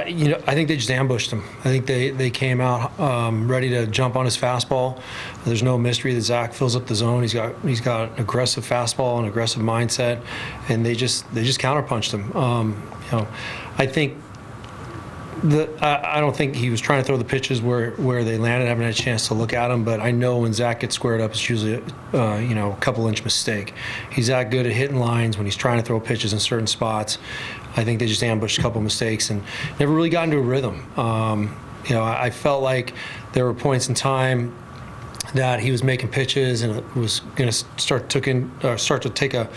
I think they just ambushed him. I think they came out ready to jump on his fastball. There's no mystery that Zac fills up the zone. He's got an aggressive fastball, an aggressive mindset, and they just counterpunched him. I think I don't think he was trying to throw the pitches where they landed. I haven't had a chance to look at them, but I know when Zac gets squared up, it's usually a couple-inch mistake. He's that good at hitting lines when he's trying to throw pitches in certain spots. I think they just ambushed a couple mistakes and never really got into a rhythm. I felt like there were points in time that he was making pitches and it was going to start to take a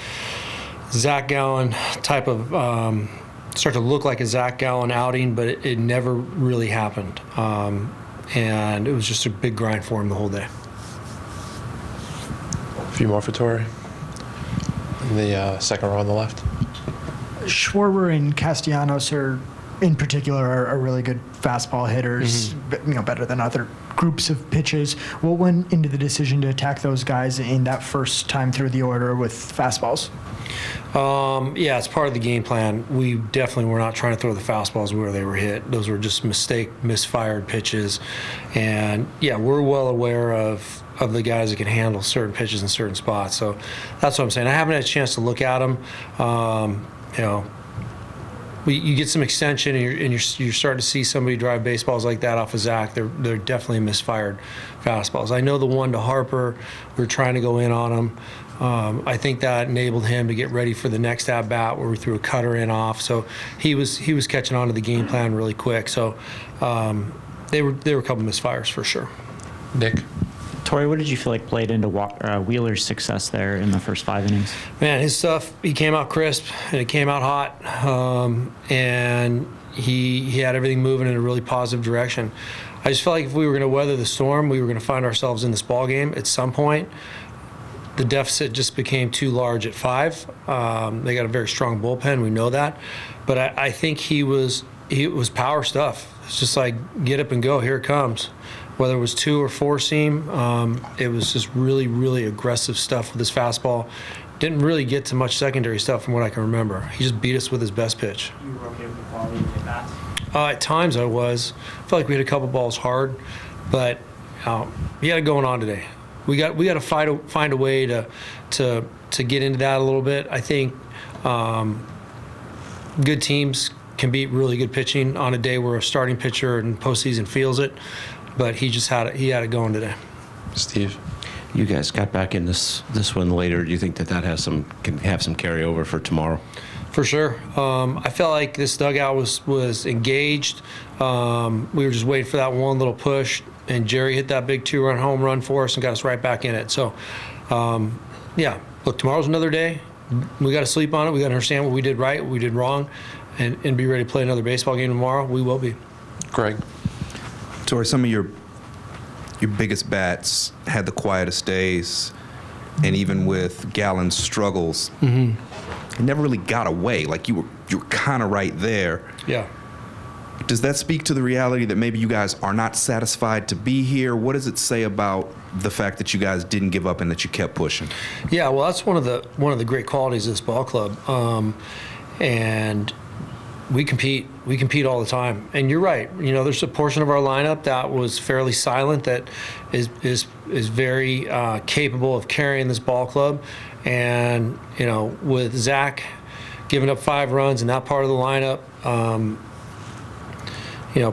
Zac Gallen type of start to look like a Zac Gallen outing, but it never really happened. And it was just a big grind for him the whole day. A few more for Torey. In the second row on the left. Schwarber and Castellanos in particular are really good fastball hitters, better than other groups of pitches. What went into the decision to attack those guys in that first time through the order with fastballs? It's part of the game plan. We definitely were not trying to throw the fastballs where they were hit. Those were just misfired pitches. And, we're well aware of the guys that can handle certain pitches in certain spots. So that's what I'm saying. I haven't had a chance to look at them. You get some extension and you're starting to see somebody drive baseballs like that off of Zac. They're definitely misfired fastballs. I know the one to Harper, we were trying to go in on him. I think that enabled him to get ready for the next at bat where we threw a cutter in off. So he was catching on to the game plan really quick. So they were a couple misfires for sure. Nick. Torey, what did you feel like played into Wheeler's success there in the first 5 innings? Man, his stuff, he came out crisp and it came out hot, and he had everything moving in a really positive direction. I just felt like if we were going to weather the storm, we were going to find ourselves in this ball game at some point. The deficit just became too large at 5. They got a very strong bullpen, we know that, but I think it was power stuff. It's just like get up and go, here it comes. Whether it was 2 or 4 seam, it was just really, really aggressive stuff with his fastball. Didn't really get to much secondary stuff from what I can remember. He just beat us with his best pitch. You were okay with the quality of the bats? At times I was. I felt like we hit a couple balls hard, but we had it going on today. We got to find a way to get into that a little bit. I think good teams can beat really good pitching on a day where a starting pitcher in postseason feels it. But he had it going today. Steve, you guys got back in this one later. Do you think that can have some carryover for tomorrow? For sure. I felt like this dugout was engaged. We were just waiting for that one little push, and Jerry hit that big 2-run home run for us and got us right back in it. So, look, tomorrow's another day. We got to sleep on it. We got to understand what we did right, what we did wrong, and be ready to play another baseball game tomorrow. We will be. Greg. Torey, some of your biggest bats had the quietest days, and even with Gallen's struggles, it never really got away. Like you were kind of right there. Yeah. Does that speak to the reality that maybe you guys are not satisfied to be here? What does it say about the fact that you guys didn't give up and that you kept pushing? Yeah, well, that's one of the great qualities of this ball club, and we compete all the time. And you're right. There's a portion of our lineup that was fairly silent that is very capable of carrying this ball club. And with Zac giving up 5 runs in that part of the lineup,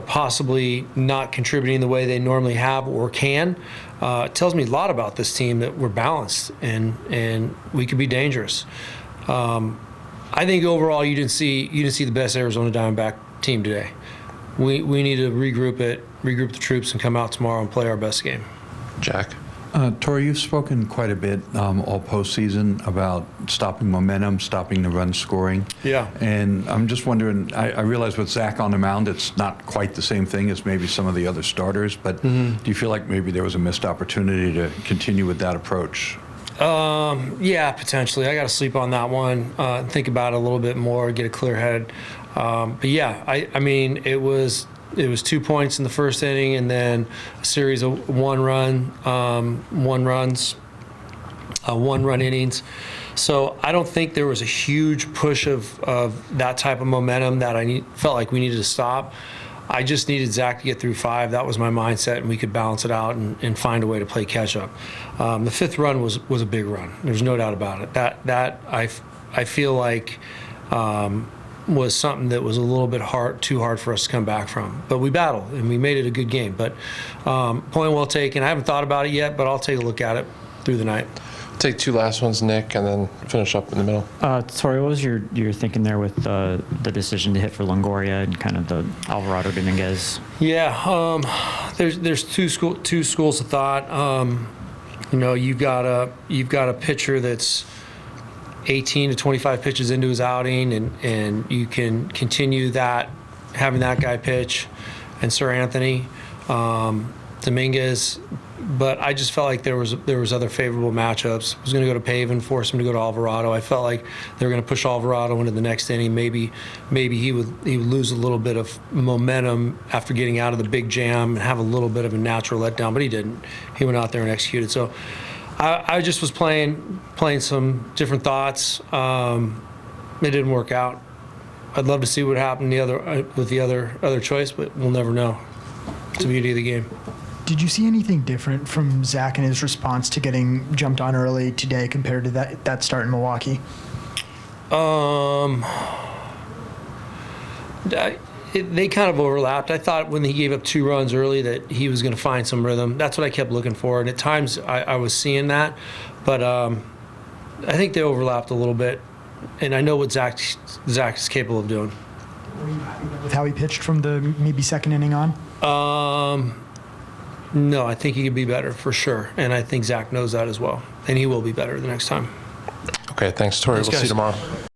possibly not contributing the way they normally have or can, it tells me a lot about this team that we're balanced and we could be dangerous. I think overall you didn't see the best Arizona Diamondback team today. We need to regroup the troops and come out tomorrow and play our best game. Jack. Torey, you've spoken quite a bit all postseason about stopping momentum, stopping the run scoring. Yeah. And I'm just wondering, I realize with Zac on the mound, it's not quite the same thing as maybe some of the other starters, but do you feel like maybe there was a missed opportunity to continue with that approach? Yeah, potentially. I got to sleep on that one, think about it a little bit more, get a clear head. But yeah, I mean, it was 2 points in the first inning, and then a series of one runs. 1-run innings. So I don't think there was a huge push of that type of momentum that felt like we needed to stop. I just needed Zack to get through 5. That was my mindset, and we could balance it out and find a way to play catch up. The 5th run was a big run. There's no doubt about it. That I feel like was something that was a little bit too hard for us to come back from. But we battled, and we made it a good game. But point well taken. I haven't thought about it yet, but I'll take a look at it through the night. Take 2 last ones, Nick, and then finish up in the middle. Torey, what was your thinking there with the decision to hit for Longoria and kind of the Alvarado Dominguez? Yeah, there's two schools of thought. You've got a pitcher that's 18 to 25 pitches into his outing, and you can continue that, having that guy pitch, and Sir Anthony, Dominguez. But I just felt like there was other favorable matchups. I was going to go to Pavin, force him to go to Alvarado. I felt like they were going to push Alvarado into the next inning. Maybe he would lose a little bit of momentum after getting out of the big jam and have a little bit of a natural letdown, but he didn't. He went out there and executed. So I just was playing some different thoughts. It didn't work out. I'd love to see what happened with the other choice, but we'll never know. It's the beauty of the game. Did you see anything different from Zack and his response to getting jumped on early today compared to that start in Milwaukee? They kind of overlapped. I thought when he gave up 2 runs early that he was going to find some rhythm. That's what I kept looking for, and at times I was seeing that. But I think they overlapped a little bit, and I know what Zack is capable of doing. Were you happy with how he pitched from the maybe second inning on? No, I think he could be better for sure, and I think Zack knows that as well, and he will be better the next time. Okay, thanks, Torey. Thanks, We'll see you guys. tomorrow.